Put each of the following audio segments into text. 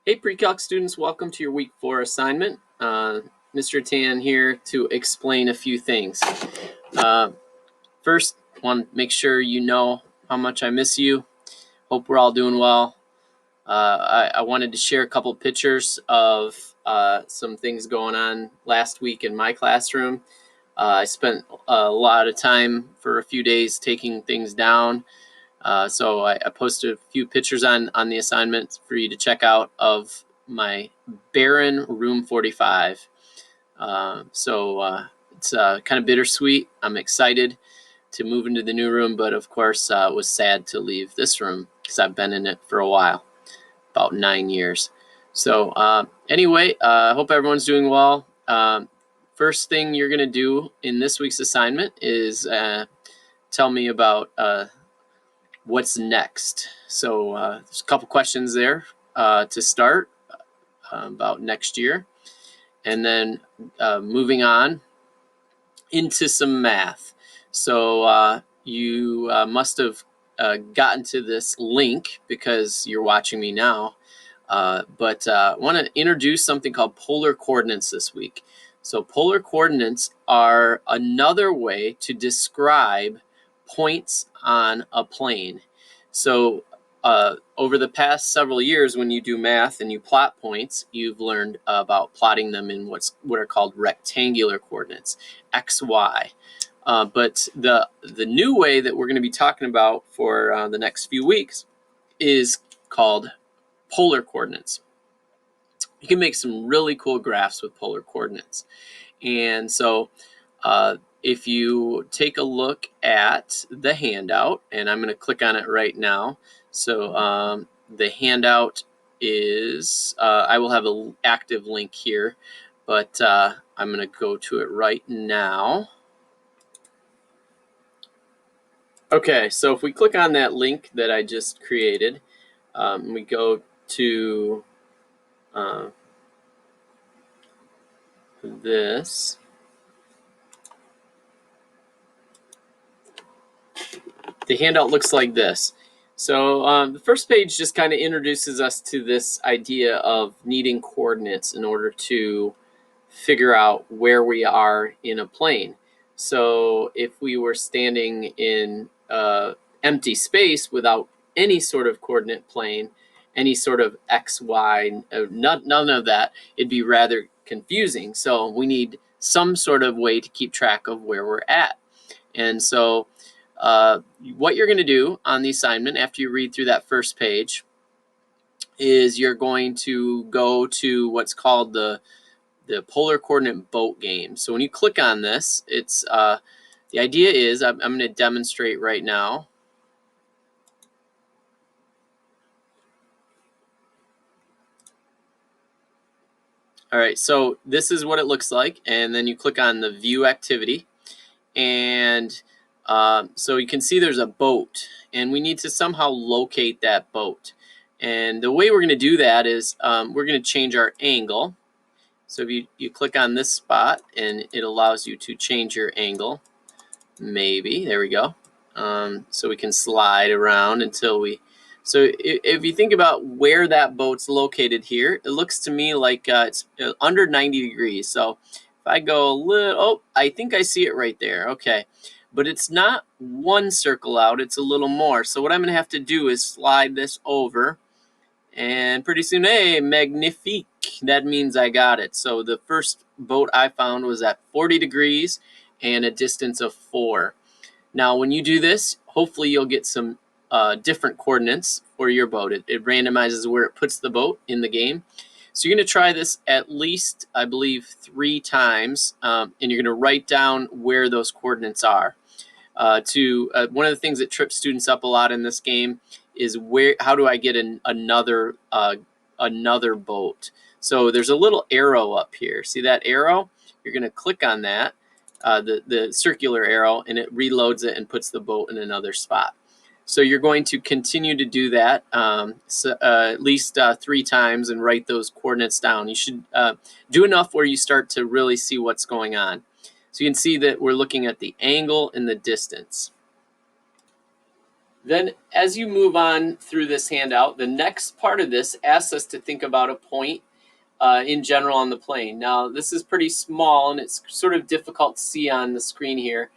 Hey pre-calc students, welcome to your week 4 assignment. Mr. Tan here to explain a few things. First, want to make sure you know how much I miss you. Hope we're all doing well. I wanted to share a couple pictures of some things going on last week in my classroom. I spent a lot of time for a few days taking things down. So I posted a few pictures on the assignment for you to check out of my barren room 45. It's kind of bittersweet. I'm excited to move into the new room, but of course it was sad to leave this room because I've been in it for a while, about 9 years. So anyway, I hope everyone's doing well. First thing you're going to do in this week's assignment is tell me about what's next. So there's a couple questions there to start about next year, and then moving on into some math. So you must have gotten to this link because you're watching me now, but I want to introduce something called polar coordinates this week. So polar coordinates are another way to describe points on a plane. So over the past several years, when you do math and you plot points, you've learned about plotting them in what are called rectangular coordinates, x, y. But the new way that we're going to be talking about for the next few weeks is called polar coordinates. You can make some really cool graphs with polar coordinates. And so if you take a look at the handout, and I'm going to click on it right now. So the handout is, I will have an active link here, but I'm going to go to it right now. Okay, so if we click on that link that I just created, we go to this. The handout looks like this. So the first page just kind of introduces us to this idea of needing coordinates in order to figure out where we are in a plane. So if we were standing in empty space without any sort of coordinate plane, any sort of x, y, none of that, it'd be rather confusing. So we need some sort of way to keep track of where we're at. And so what you're going to do on the assignment after you read through that first page is you're going to go to what's called the polar coordinate boat game. So when you click on this, it's the idea is I'm going to demonstrate right now. All right, so this is what it looks like, and then you click on the view activity, and so you can see there's a boat, and we need to somehow locate that boat. And the way we're going to do that is we're going to change our angle. So if you click on this spot, and it allows you to change your angle. Maybe, there we go. So we can slide around until we, so if you think about where that boat's located here, it looks to me like it's under 90 degrees. So if I go a little, oh, I think I see it right there. Okay, but it's not one circle out, it's a little more. So what I'm going to have to do is slide this over, and pretty soon, hey, magnifique, that means I got it. So the first boat I found was at 40 degrees and a distance of 4. Now, when you do this, hopefully you'll get some different coordinates for your boat. It randomizes where it puts the boat in the game. So you're going to try this at least, I believe, 3 times, and you're going to write down where those coordinates are. One of the things that trips students up a lot in this game is how do I get another boat? So there's a little arrow up here. See that arrow? You're going to click on that, the circular arrow, and it reloads it and puts the boat in another spot. So you're going to continue to do that at least 3 times and write those coordinates down. You should do enough where you start to really see what's going on. So you can see that we're looking at the angle and the distance. Then as you move on through this handout, the next part of this asks us to think about a point in general on the plane. Now, this is pretty small and it's sort of difficult to see on the screen here.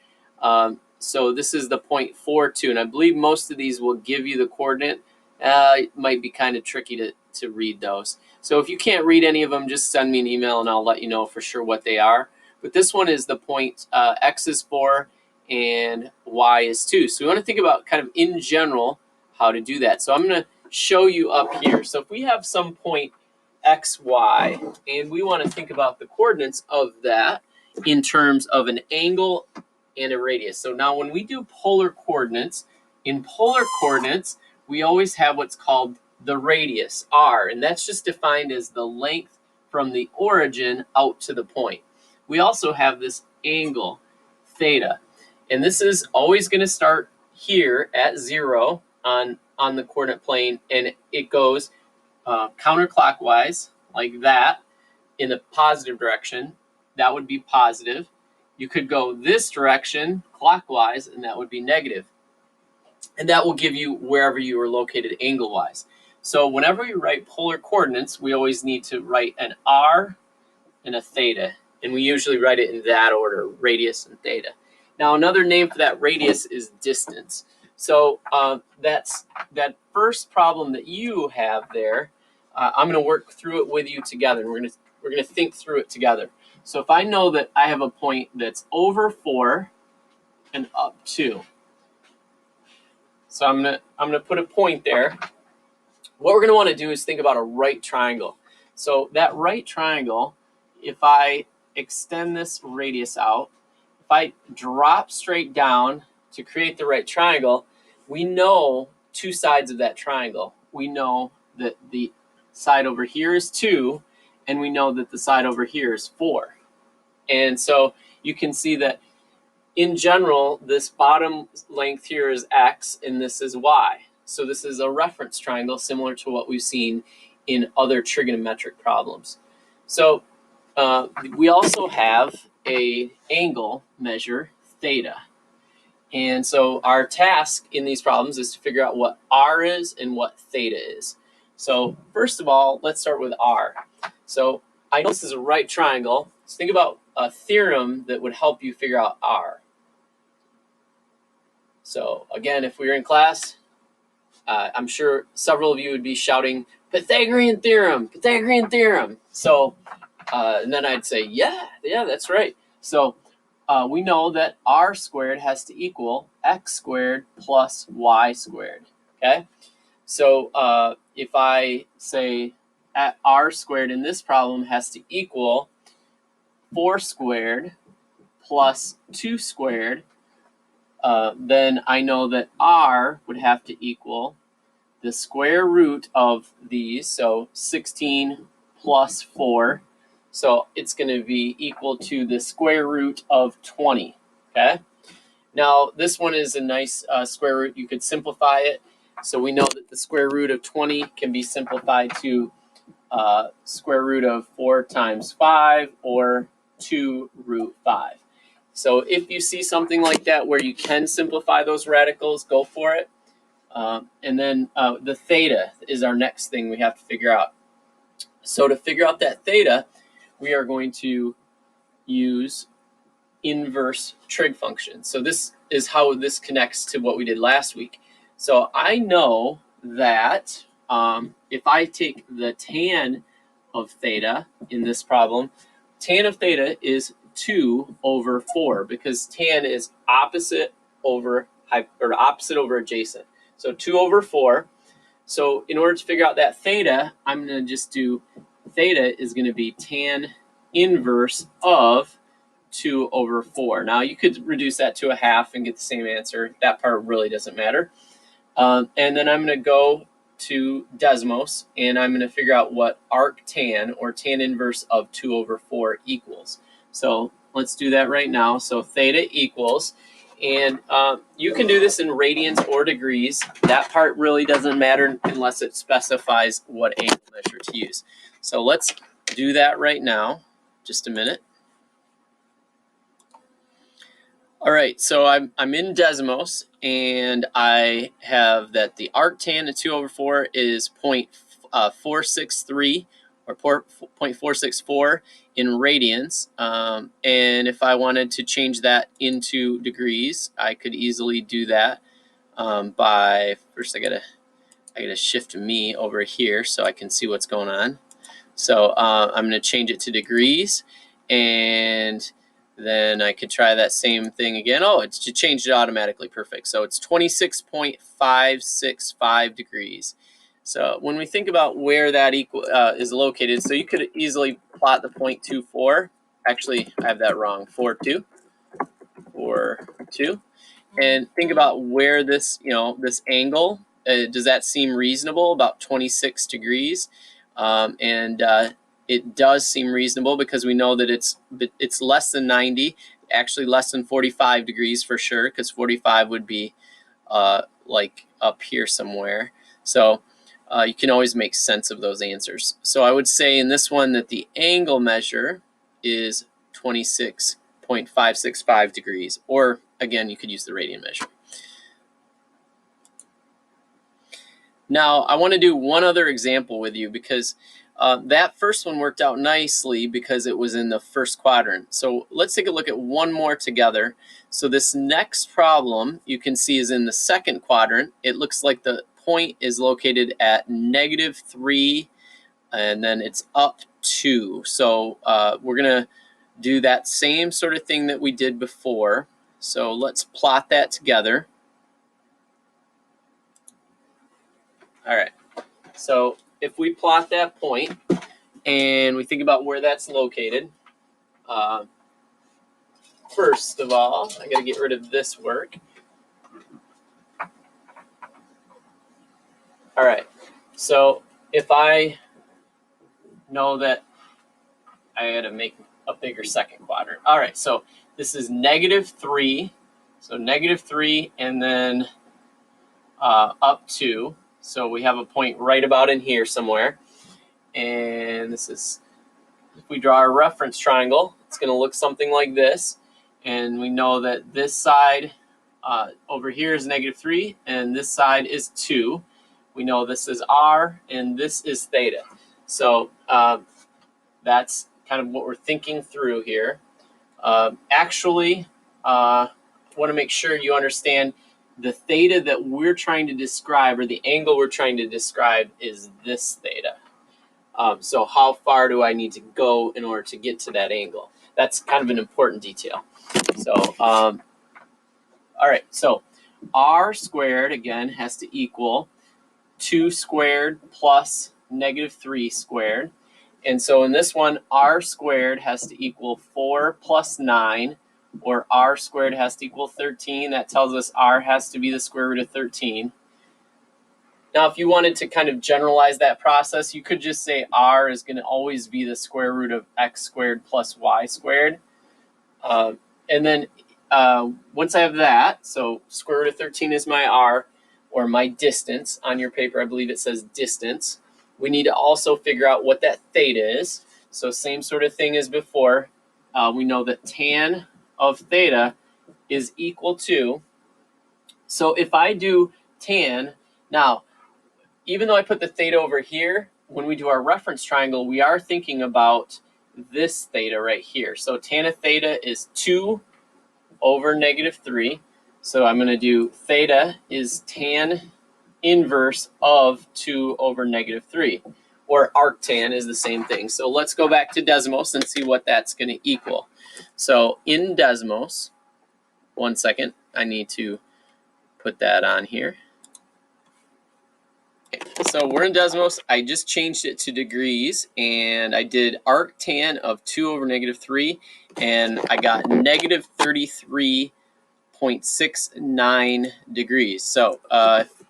So this is the point 4,2, and I believe most of these will give you the coordinate. It might be kind of tricky to read those. So if you can't read any of them, just send me an email and I'll let you know for sure what they are. But this one is the point x is 4 and y is 2. So we want to think about kind of in general how to do that. So I'm going to show you up here. So if we have some point x, y, and we want to think about the coordinates of that in terms of an angle and a radius. So now when we do polar coordinates, in polar coordinates, we always have what's called the radius, r, and that's just defined as the length from the origin out to the point. We also have this angle, theta, and this is always going to start here at 0 on the coordinate plane, and it goes counterclockwise like that in the positive direction. That would be positive. You could go this direction clockwise, and that would be negative. And that will give you wherever you are located angle-wise. So whenever we write polar coordinates, we always need to write an r and a theta. And we usually write it in that order, radius and theta. Now, another name for that radius is distance. So that's that first problem that you have there. I'm going to work through it with you together. And we're going to think through it together. So if I know that I have a point that's over 4 and up 2, so I'm gonna put a point there. What we're gonna want to do is think about a right triangle. So that right triangle, if I extend this radius out, if I drop straight down to create the right triangle, we know two sides of that triangle. We know that the side over here is 2, and we know that the side over here is 4. And so you can see that in general, this bottom length here is x and this is y. So this is a reference triangle similar to what we've seen in other trigonometric problems. So we also have an angle measure, theta. And so our task in these problems is to figure out what r is and what theta is. So first of all, let's start with r. So I know this is a right triangle. So think about a theorem that would help you figure out r. So again, if we were in class, I'm sure several of you would be shouting, Pythagorean Theorem, Pythagorean Theorem. So, and then I'd say, yeah, that's right. So we know that r squared has to equal x squared plus y squared, okay? So if I say at r squared in this problem has to equal 4 squared plus 2 squared, then I know that r would have to equal the square root of these, so 16 plus 4. So it's going to be equal to the square root of 20, okay? Now, this one is a nice square root. You could simplify it. So we know that the square root of 20 can be simplified to square root of 4 times 5 or 2 root 5. So if you see something like that where you can simplify those radicals, go for it. And then the theta is our next thing we have to figure out. So to figure out that theta, we are going to use inverse trig function. So this is how this connects to what we did last week. So I know that if I take the tan of theta in this problem, tan of theta is 2 over 4 because tan is opposite over adjacent. So 2 over 4. So in order to figure out that theta, I'm going to just do theta is going to be tan inverse of 2 over 4. Now you could reduce that to a half and get the same answer. That part really doesn't matter. And then I'm going to go to Desmos and I'm going to figure out what arctan or tan inverse of 2 over 4 equals. So let's do that right now. So theta equals, and you can do this in radians or degrees. That part really doesn't matter unless it specifies what angle measure to use. So let's do that right now. Just a minute. All right, so I'm in Desmos, and I have that the arctan of 2 over 4 is 0.463 or 0.464 in radians. And if I wanted to change that into degrees, I could easily do that by, first I gotta shift me over here so I can see what's going on. So I'm going to change it to degrees, and then I could try that same thing again. Oh, it's changed it automatically. Perfect. So it's 26.565 degrees. So when we think about where that is located, so you could easily plot the 0.24. Actually, I have that wrong. 42. And think about where this, this angle, does that seem reasonable? About 26 degrees. And it does seem reasonable because we know that it's less than 90, actually less than 45 degrees for sure, because 45 would be like up here somewhere. So you can always make sense of those answers. So I would say in this one that the angle measure is 26.565 degrees, or again, you could use the radian measure. Now, I want to do one other example with you because that first one worked out nicely because it was in the first quadrant. So let's take a look at one more together. So this next problem you can see is in the second quadrant. It looks like the point is located at -3, and then it's up 2. So we're going to do that same sort of thing that we did before. So let's plot that together. All right, so if we plot that point and we think about where that's located, first of all, I got to get rid of this work. All right, so if I know that I got to make a bigger second quadrant. All right, so this is -3, so -3 and then up 2. So we have a point right about in here somewhere. And this is, if we draw our reference triangle, it's going to look something like this. And we know that this side over here is -3, and this side is 2. We know this is r, and this is theta. So that's kind of what we're thinking through here. Actually, I want to make sure you understand the theta that we're trying to describe, or the angle we're trying to describe, is this theta. So how far do I need to go in order to get to that angle? That's kind of an important detail. So, all right, so r squared, again, has to equal 2 squared plus -3 squared. And so in this one, r squared has to equal 4 plus 9, or r squared has to equal 13. That tells us r has to be the square root of 13. Now, if you wanted to kind of generalize that process, you could just say r is going to always be the square root of x squared plus y squared. And then once I have that, so square root of 13 is my r, or my distance. On your paper, I believe it says distance. We need to also figure out what that theta is. So same sort of thing as before. We know that tan of theta is equal to, so if I do tan, now, even though I put the theta over here, when we do our reference triangle, we are thinking about this theta right here. So tan of theta is 2 over -3. So I'm going to do theta is tan inverse of 2 over -3. Or arctan is the same thing. So let's go back to Desmos and see what that's going to equal. So in Desmos, one second, I need to put that on here. So we're in Desmos. I just changed it to degrees, and I did arctan of 2 over -3, and I got -33.69 degrees. So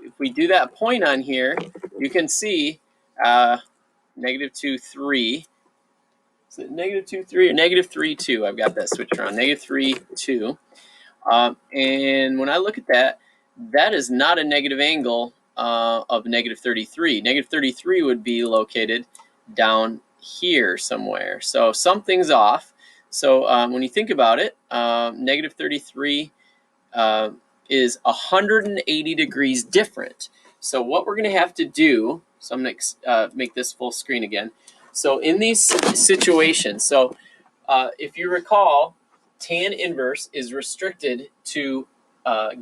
if we do that point on here, you can see -2, 3. Is it -2, 3 or -3, 2? I've got that switched around. -3, 2. And when I look at that, that is not a negative angle of -33. -33 would be located down here somewhere. So something's off. So when you think about it, negative 33 is 180 degrees different. So what we're going to have to do, so I'm going to make this full screen again. So in these situations, so if you recall, tan inverse is restricted to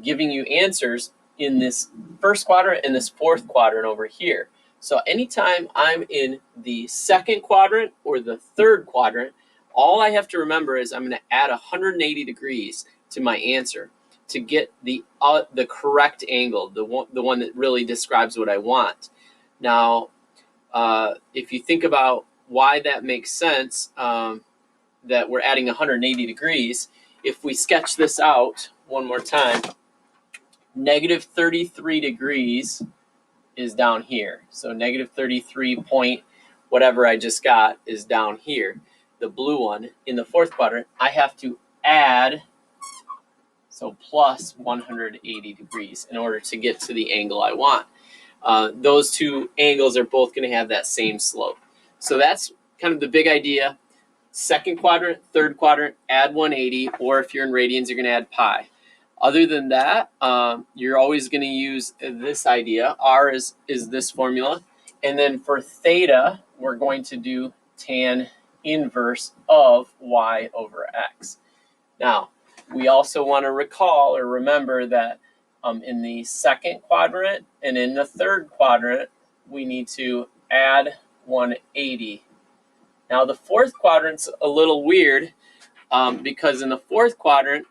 giving you answers in this first quadrant and this fourth quadrant over here. So anytime I'm in the second quadrant or the third quadrant, all I have to remember is I'm going to add 180 degrees to my answer to get the correct angle, the one that really describes what I want. Now, if you think about why that makes sense, that we're adding 180 degrees, if we sketch this out one more time, negative 33 degrees is down here. So negative 33 point whatever I just got is down here. The blue one in the fourth quadrant, I have to add, so plus 180 degrees in order to get to the angle I want. Those two angles are both going to have that same slope. So that's kind of the big idea. Second quadrant, third quadrant, add 180, or if you're in radians, you're going to add pi. Other than that, you're always going to use this idea. R is this formula. And then for theta, we're going to do tan inverse of y over x. Now, we also want to recall or remember that in the second quadrant and in the third quadrant, we need to add 180. Now, the fourth quadrant's a little weird because in the fourth quadrant,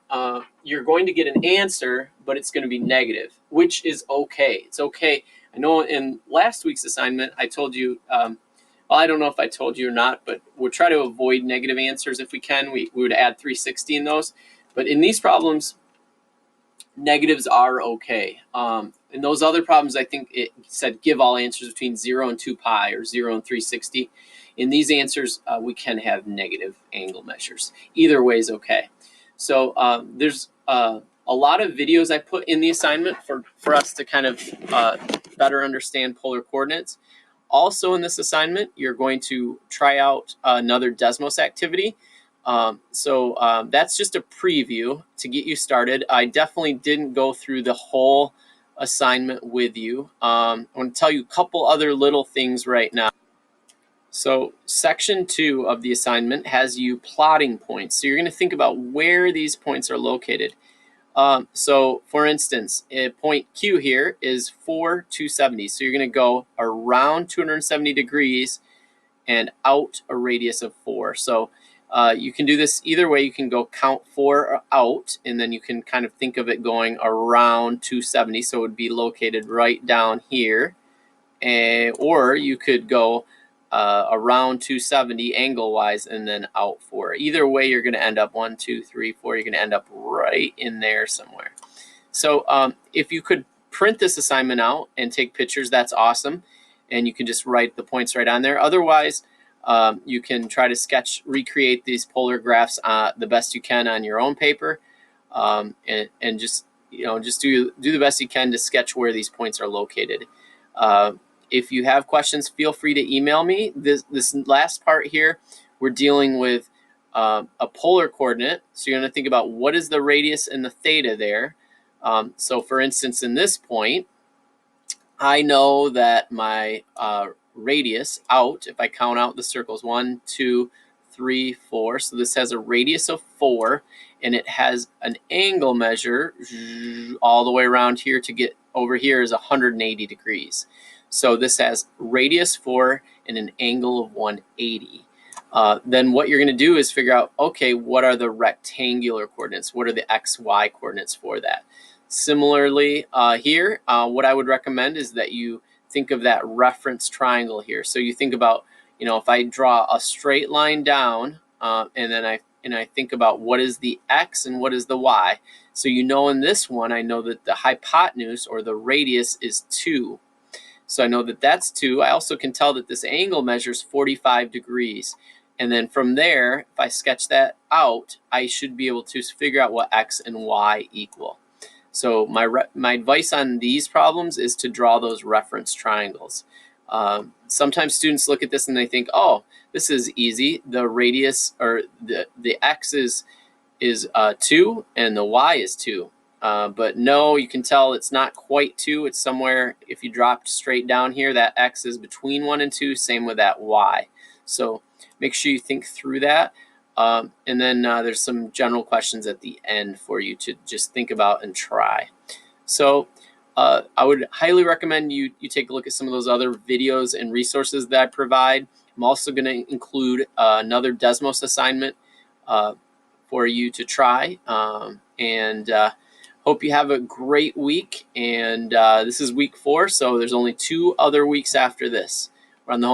you're going to get an answer, but it's going to be negative, which is okay. It's okay. I know in last week's assignment, I told you, well, I don't know if I told you or not, but we'll try to avoid negative answers if we can. We would add 360 in those. But in these problems, negatives are okay. In those other problems, I think it said give all answers between 0 and 2 pi or 0 and 360. In these answers, we can have negative angle measures. Either way is okay. So there's a lot of videos I put in the assignment for us to kind of better understand polar coordinates. Also in this assignment, you're going to try out another Desmos activity. So that's just a preview to get you started. I definitely didn't go through the whole assignment with you. I want to tell you a couple other little things right now. So section 2 of the assignment has you plotting points. So you're going to think about where these points are located. So for instance, point Q here is 270. So you're going to go around 270 degrees and out a radius of 4. So you can do this either way. You can go count 4 out, and then you can kind of think of it going around 270. So it would be located right down here. Or you could go around 270 angle-wise and then out 4. Either way, you're going to end up 1, 2, 3, 4. You're going to end up right in there somewhere. So if you could print this assignment out and take pictures, that's awesome. And you can just write the points right on there. Otherwise, you can try to recreate these polar graphs the best you can on your own paper, and just do the best you can to sketch where these points are located. If you have questions, feel free to email me. This last part here, we're dealing with a polar coordinate. So you're going to think about what is the radius and the theta there. So for instance, in this point, I know that my radius out, if I count out the circles, 1, 2, 3, 4. So this has a radius of 4, and it has an angle measure all the way around here to get over here is 180 degrees. So this has radius 4 and an angle of 180. Then what you're going to do is figure out, okay, what are the rectangular coordinates? What are the x, y coordinates for that? Similarly, here, what I would recommend is that you think of that reference triangle here. So you think about, if I draw a straight line down, and then I think about what is the x and what is the y. So in this one, I know that the hypotenuse or the radius is 2. So I know that that's 2. I also can tell that this angle measures 45 degrees. And then from there, if I sketch that out, I should be able to figure out what x and y equal. So my advice on these problems is to draw those reference triangles. Sometimes students look at this and they think, oh, this is easy. The radius, or the x is 2 and the y is 2. But no, you can tell it's not quite 2. It's somewhere, if you dropped straight down here, that x is between 1 and 2. Same with that y. So make sure you think through that. And then there's some general questions at the end for you to just think about and try. So I would highly recommend you take a look at some of those other videos and resources that I provide. I'm also going to include another Desmos assignment for you to try. And hope you have a great week. And this is week 4, so there's only 2 other weeks after this. We're on the home